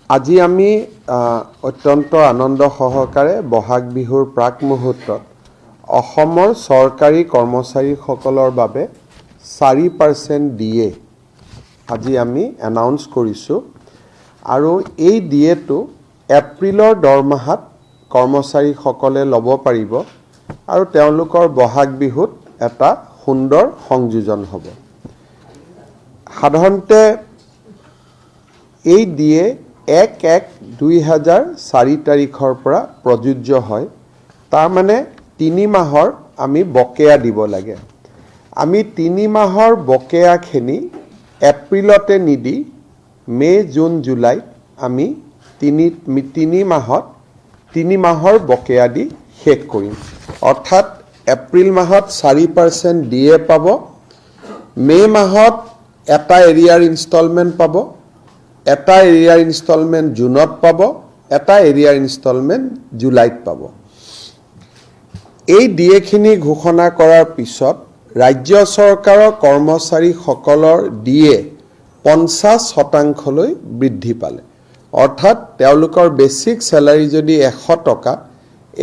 আজি আমি অত্যন্ত আনন্দ সহকাৰে বহাগ বিহুৰ প্ৰাক মুহূৰ্তত অসমৰ চৰকাৰী কৰ্মচাৰীসকলৰ বাবে 4% ডিএ আজি আমি এনাউন্স কৰিছোঁ আৰু এই ডিএটো এপ্ৰিলৰ দৰমহাত কৰ্মচাৰীসকলে ল'ব পাৰিব আৰু তেওঁলোকৰ বহাগ বিহুত এটা সুন্দৰ সংযোজন হ'ব। সাধাৰণতে এই ডিএ 1-1-2004 তাৰিখৰ পৰা প্ৰযোজ্য হয়। তাৰ মানে 3 মাহৰ আমি বকেয়া দিব লাগে। আমি 3 মাহৰ বকেয়াখিনি এপ্ৰিলতে নিদি মে, জুন, জুলাই আমি 3 মাহত 3 মাহৰ বকেয়া দি শেষ কৰিম। অৰ্থাৎ এপ্ৰিল মাহত 4% ডিএ পাব, মে মাহত এটা এৰিয়াৰ ইনষ্টলমেণ্ট পাব, এটা এৰিয়াৰ ইনষ্টলমেণ্ট জুনত পাব, এটা এৰিয়াৰ ইনষ্টলমেণ্ট জুলাইত পাব। এই ডিএখিনি ঘোষণা কৰাৰ পিছত ৰাজ্য চৰকাৰৰ কৰ্মচাৰীসকলৰ ডিএ 50% বৃদ্ধি পালে। অৰ্থাৎ তেওঁলোকৰ বেছিক চেলাৰী যদি 100 টকা,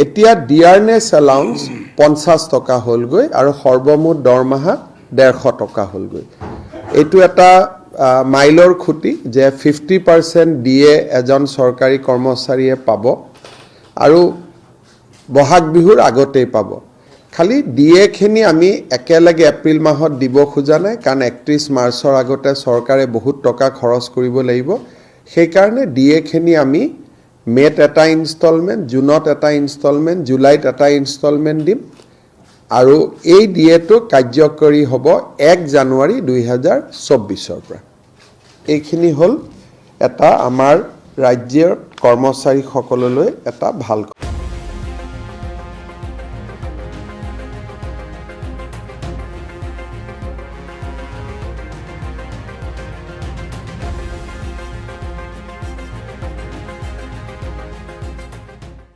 এতিয়া ডিয়াৰনেছ এলাউন্স 50 টকা হ'লগৈ আৰু সৰ্বমুঠ দৰমহা 150 টকা হ'লগৈ। এইটো এটা মাইলৰ খুঁটি যে 50% ডিএ এজন চৰকাৰী কৰ্মচাৰীয়ে পাব আৰু বহাগ বিহুৰ আগতেই পাব। খালি ডিএখিনি আমি একেলগে এপ্ৰিল মাহত দিব খোজা নাই, কাৰণ 31 মাৰ্চৰ আগতে চৰকাৰে বহুত টকা খৰচ কৰিব লাগিব। সেইকাৰণে ডিএখিনি আমি মে'ত এটা ইনষ্টলমেণ্ট, জুনত এটা ইনষ্টলমেণ্ট, জুলাইত এটা ইনষ্টলমেণ্ট দিম আৰু এই ডিএটো কাৰ্যকৰী হ'ব 1 জানুৱাৰী 2024 পৰা। এইখিনি হ'ল এটা আমাৰ ৰাজ্যৰ কৰ্মচাৰীসকললৈ এটা ভাল